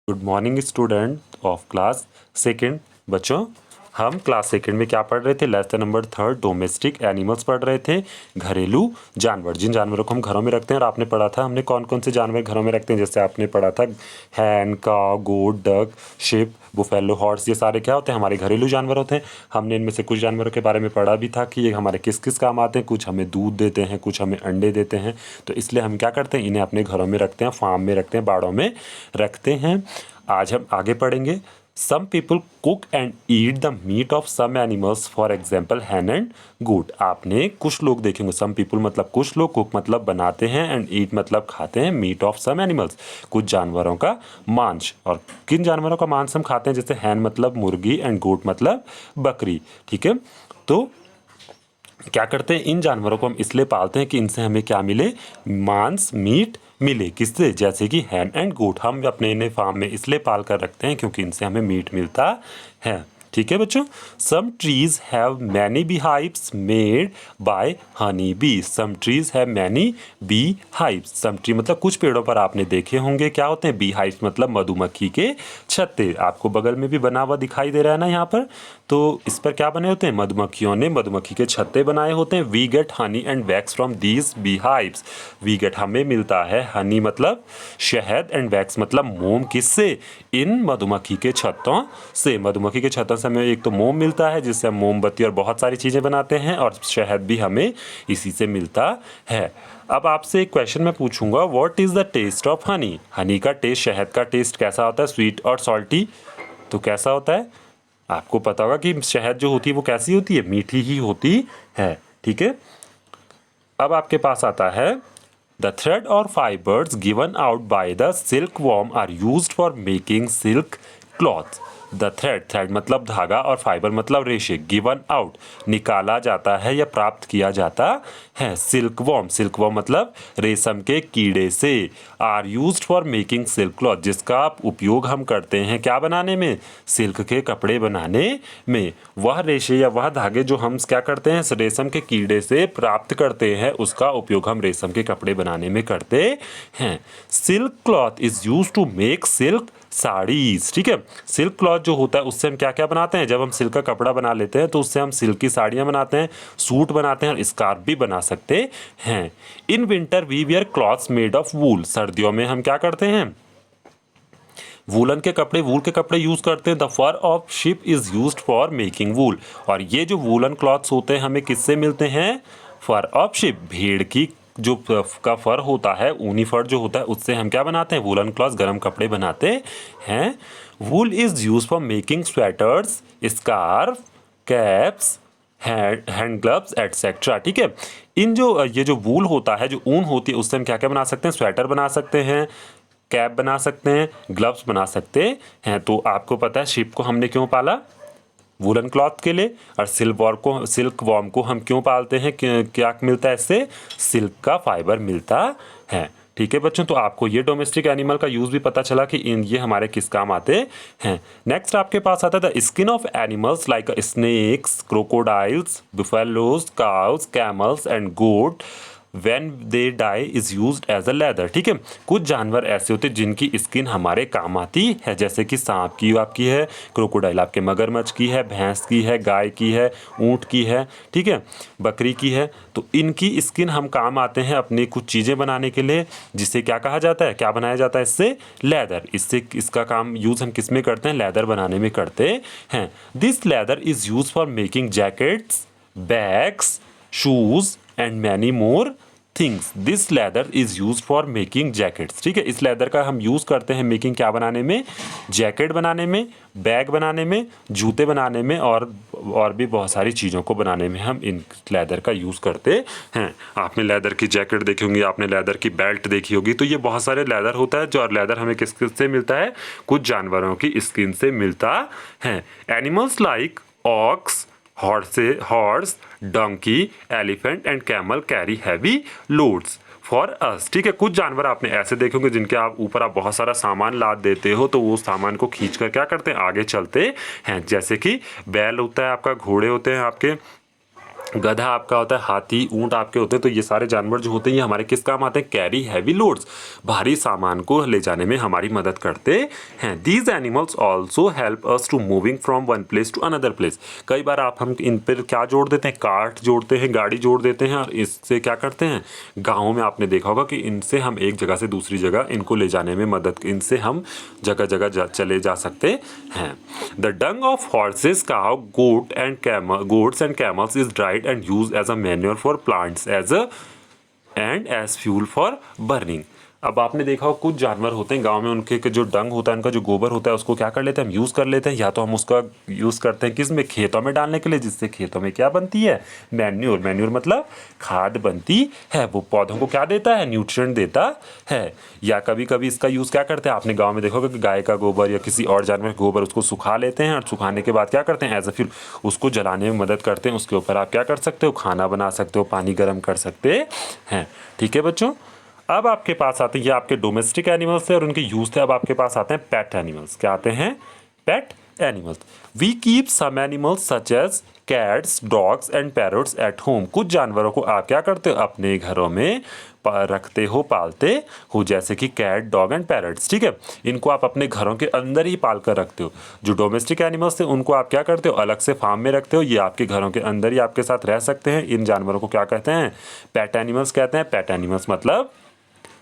Good morning student of class second. बच्चों, हम class second में क्या पढ़ रहे थे? Lesson number third, domestic animals पढ़ रहे थे। घरेलू जानवर, जिन जानवरों को हम घरों में रखते हैं। और आपने पढ़ा था हमने कौन कौन से जानवर घरों में रखते हैं। जैसे आपने पढ़ा था हैन, काऊ, गोट, डक, शिप, बुफेलो, हॉर्स, ये सारे क्या होते हैं? हमारे घरेलू जानवर होते हैं। हमने इनमें से कुछ जानवरों के बारे में पढ़ा भी था कि ये हमारे किस किस काम आते हैं। कुछ हमें दूध देते हैं, कुछ हमें अंडे देते हैं। तो इसलिए हम क्या करते हैं? इन्हें अपने घरों में रखते हैं, फार्म में रखते हैं, बाड़ों में रखते हैं। आज हम आगे पढ़ेंगे। Some people cook and eat the meat of some animals, for example hen and goat. आपने कुछ लोग देखेंगे, सम पीपल मतलब कुछ लोग, कुक मतलब बनाते हैं, एंड ईट मतलब खाते हैं, मीट ऑफ सम एनिमल्स कुछ जानवरों का मांस। और किन जानवरों का मांस हम खाते हैं? जैसे हैन मतलब मुर्गी एंड गोट मतलब बकरी। ठीक है, तो क्या करते हैं? इन जानवरों को हम इसलिए पालते हैं कि इनसे हमें क्या मिले? मांस, मीट मिले। किससे? जैसे कि हैन एंड गोट हम अपने इन्हें फार्म में इसलिए पाल कर रखते हैं क्योंकि इनसे हमें मीट मिलता है। ठीक है बच्चों। Some trees have many bee hives made by honey bee. Some trees have many bee hives. Some tree मतलब कुछ पेड़ों पर आपने देखे होंगे क्या होते हैं? बी हाइव्स मतलब मधुमक्खी के छत्ते। आपको बगल में भी बना हुआ दिखाई दे रहा है ना यहाँ पर। तो इस पर क्या बने होते हैं? मधुमक्खियों ने मधुमक्खी के छत्ते बनाए होते हैं। We get honey and wax from these bee hives. We get हमें मिलता है हनी मतलब शहद, एंड वैक्स मतलब मोम। किससे? इन मधुमक्खी के छत्तों से। मधुमक्खी के छत्तों से हमें एक तो मोम मिलता है जिससे हम मोमबत्ती और बहुत सारी चीज़ें बनाते हैं, और शहद भी हमें इसी से मिलता है। अब आपसे एक क्वेश्चन मैं पूछूंगा, what is the taste of honey? Honey का टेस्ट, शहद का टेस्ट कैसा होता है? स्वीट और सॉल्टी। तो कैसा होता है? आपको पता होगा कि शहद जो होती है वो कैसी होती है? मीठी ही होती है। ठीक है, अब आपके पास आता है द थ्रेड और fibres given out by the silk worm are used for making silk cloth. The thread, thread मतलब धागा और फाइबर मतलब रेशे। गिवन आउट निकाला जाता है या प्राप्त किया जाता है। सिल्क वॉर्म, सिल्क वॉर्म मतलब रेशम के कीड़े से। Are used for making silk cloth, जिसका उपयोग हम करते हैं क्या बनाने में? सिल्क के कपड़े बनाने में। वह रेशे या वह धागे जो हम क्या करते हैं? रेशम के कीड़े से प्राप्त करते हैं, उसका उपयोग हम रेशम के कपड़े बनाने में करते हैं। Silk cloth is use to make silk saris. ठीक है, सिल्क क्लॉथ जो होता है उससे हम क्या क्या बनाते हैं? जब हम सिल्क का कपड़ा बना लेते हैं तो उससे हम सिल्क की साड़ियाँ बनाते हैं, सूट बनाते हैं और स्कार्फ भी बना सकते हैं। In winter we wear clothes made of wool. सर्दियों में हम क्या करते हैं? वूलन के कपड़े, वूल के कपड़े यूज करते हैं। The fur of sheep is used for making wool. और ये जो वूलन क्लॉथ्स होते हैं हमें किससे मिलते हैं? फर ऑफ शिप, भेड़ की जो का फर होता है, ऊनी फर जो होता है, उससे हम क्या बनाते हैं? वूलन क्लॉथ, गर्म कपड़े बनाते हैं। वूल is use for making sweaters, scarf, caps, hand gloves etcetera. ठीक है, इन जो ये जो वूल होता है, जो ऊन होती है, उससे हम क्या क्या बना सकते हैं? स्वेटर बना सकते हैं, कैप बना सकते हैं, ग्लव्स बना सकते हैं। तो आपको पता है शिप को हमने क्यों पाला? वुलन क्लॉथ के लिए। और सिल्क वॉर्म को हम क्यों पालते हैं? क्या मिलता है इससे? सिल्क का फाइबर मिलता है। ठीक है बच्चों, तो आपको ये डोमेस्टिक एनिमल का यूज भी पता चला कि ये हमारे किस काम आते हैं। नेक्स्ट आपके पास आता है the skin of animals like snakes, crocodiles, buffaloes, cows, camels and goat when they die is used as a leather। ठीक है, कुछ जानवर ऐसे होते हैं जिनकी स्किन हमारे काम आती है, जैसे कि सांप की आपकी है, क्रोकोडाइल आपके मगरमच्छ की है, भैंस की है, गाय की है, ऊँट की है, ठीक है, बकरी की है। तो इनकी स्किन हम काम आते हैं अपनी कुछ चीज़ें बनाने के लिए, जिसे क्या कहा जाता है? क्या बनाया जाता है इससे? लेदर। इससे इसका काम यूज़ हम किस में करते हैं? लेदर बनाने में करते हैं। This leather is use for making jackets, bags, shoes and many more things. This leather is use for making jackets. ठीक है, इस लेदर का हम यूज करते हैं मेकिंग क्या बनाने में? जैकेट बनाने में, बैग बनाने में, जूते बनाने में, और भी बहुत सारी चीज़ों को बनाने में हम इन लेदर का यूज़ करते हैं। आपने लेदर की जैकेट देखी होंगी, आपने लेदर की बेल्ट देखी होगी। तो ये बहुत सारे लेदर होता है जो, और लेदर हमें किस किस से मिलता है? कुछ जानवरों की स्किन से मिलता है। Animals like ox, horse, donkey, elephant and camel carry heavy loads for us. ठीक है, कुछ जानवर आपने ऐसे देखेंगे जिनके आप ऊपर आप बहुत सारा सामान लाद देते हो, तो वो सामान को खींच कर क्या करते हैं? आगे चलते हैं। जैसे कि बैल होता है आपका, घोड़े होते हैं आपके, गधा आपका होता है, हाथी, ऊंट आपके होते हैं। तो ये सारे जानवर जो होते हैं ये हमारे किस काम आते हैं? कैरी हैवी लोड्स, भारी सामान को ले जाने में हमारी मदद करते हैं। These animals also help us to moving from one place to another place. कई बार हम इन पर क्या जोड़ देते हैं? कार्ट जोड़ते हैं, गाड़ी जोड़ देते हैं, और इससे क्या करते हैं? गाँव में आपने देखा होगा कि इनसे हम एक जगह से दूसरी जगह इनको ले जाने में मदद, इनसे हम जगह जगह चले जा सकते हैं। The Dang of horses, cow, goats and camels is dried and used as a manure for plants and as fuel for burning। अब आपने देखा हो कुछ जानवर होते हैं गांव में, उनके जो डंग होता है, उनका जो गोबर होता है, उसको क्या कर लेते हैं? हम यूज़ कर लेते हैं, या तो हम उसका यूज़ करते हैं किस में? खेतों में डालने के लिए, जिससे खेतों में क्या बनती है? मैन्योर। मैन्योर मतलब खाद बनती है, वो पौधों को क्या देता है? न्यूट्रिएंट देता है। या कभी कभी इसका यूज़ क्या करते हैं? आपने गाँव में देखा होगा कि गाय का गोबर या किसी और जानवर का गोबर, उसको सुखा लेते हैं, और सुखाने के बाद क्या करते हैं? एज अ फ्यूल उसको जलाने में मदद करते हैं। उसके ऊपर आप क्या कर सकते हो? खाना बना सकते हो, पानी गर्म कर सकते हैं। ठीक है बच्चों, अब आपके पास आते हैं, ये आपके डोमेस्टिक एनिमल्स थे और उनके यूज थे। अब आपके पास आते हैं पेट एनिमल्स। क्या आते हैं? Pet animals. We keep some animals such as cats, dogs and parrots at home. कुछ जानवरों को आप क्या करते हो? अपने घरों में रखते हो, पालते हो, जैसे कि कैट, डॉग एंड पैरट्स। ठीक है, इनको आप अपने घरों के अंदर ही पाल कर रखते हो। जो डोमेस्टिक एनिमल्स थे उनको आप क्या करते हो? अलग से फार्म में रखते हो, ये आपके घरों के अंदर ही आपके साथ रह सकते हैं। इन जानवरों को क्या कहते हैं? पेट एनिमल्स कहते हैं। पेट एनिमल्स मतलब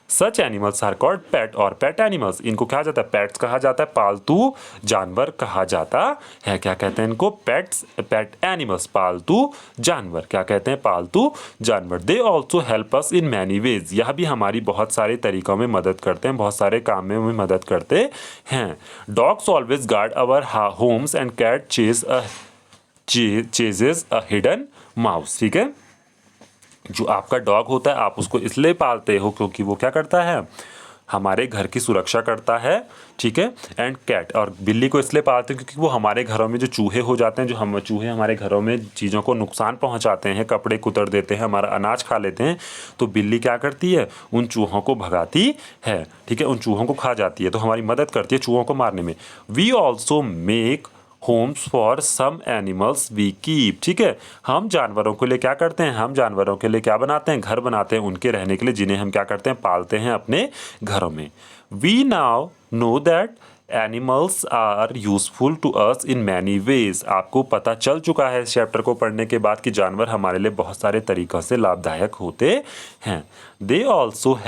सच एनिमल्स आर कॉल्ड पेट और पेट एनिमल्स, इनको कहा जाता है पेट्स कहा जाता है, पालतू जानवर कहा जाता है। क्या कहते हैं इनको? पेट्स, पेट एनिमल्स, पालतू जानवर। क्या कहते हैं? पालतू जानवर। They also help us in many veg, यह भी हमारी बहुत सारे तरीकों में मदद करते हैं, बहुत सारे काम में मदद करते हैं। Dogs always guard our homes and cat chases a hidden mouse. ठीक है, जो आपका डॉग होता है आप उसको इसलिए पालते हो क्योंकि वो क्या करता है? हमारे घर की सुरक्षा करता है। ठीक है, एंड कैट, और बिल्ली को इसलिए पालते हैं क्योंकि वो हमारे घरों में जो चूहे हो जाते हैं, जो हम चूहे हमारे घरों में चीज़ों को नुकसान पहुंचाते हैं, कपड़े कुतर देते हैं, हमारा अनाज खा लेते हैं, तो बिल्ली क्या करती है? उन चूहों को भगाती है। ठीक है, उन चूहों को खा जाती है, तो हमारी मदद करती है चूहों को मारने में। We also make homes for some animals we keep. ठीक है, हम जानवरों के लिए क्या करते हैं? हम जानवरों के लिए क्या बनाते हैं? घर बनाते हैं उनके रहने के लिए, जिन्हें हम क्या करते हैं? पालते हैं अपने घरों में। We now know that animals are useful to us in many ways. आपको पता चल चुका है इस चैप्टर को पढ़ने के बाद कि जानवर हमारे लिए बहुत सारे तरीक़ों से लाभदायक होते हैं। They also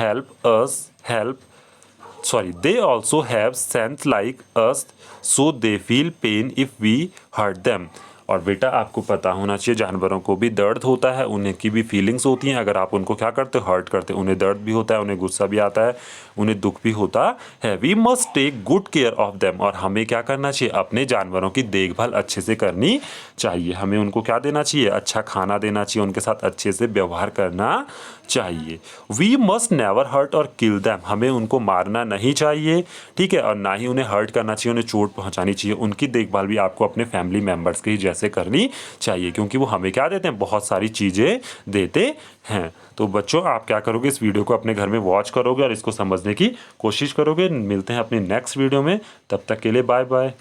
they also have sense like us, so they feel pain if we hurt them। और बेटा आपको पता होना चाहिए जानवरों को भी दर्द होता है, उन्हें की भी फीलिंग्स होती हैं। अगर आप उनको क्या करते हो? हर्ट करते हो, उन्हें दर्द भी होता है, उन्हें गुस्सा भी आता है, उन्हें दुख भी होता है। We must take good care of them, और हमें क्या करना चाहिए? अपने जानवरों की देखभाल अच्छे से करनी चाहिए। हमें उनको क्या देना चाहिए? अच्छा खाना देना चाहिए, उनके साथ अच्छे से व्यवहार करना चाहिए। वी मस्ट नेवर हर्ट और किल दैम, हमें उनको मारना नहीं चाहिए। ठीक है, और ना ही उन्हें हर्ट करना चाहिए, उन्हें चोट पहुंचानी चाहिए। उनकी देखभाल भी आपको अपने फैमिली मेम्बर्स के ही जैसे करनी चाहिए, क्योंकि वो हमें क्या देते हैं? बहुत सारी चीज़ें देते हैं। तो बच्चों आप क्या करोगे? इस वीडियो को अपने घर में वॉच करोगे और इसको समझने की कोशिश करोगे। मिलते हैं अपनी नेक्स्ट वीडियो में, तब तक के लिए बाय बाय।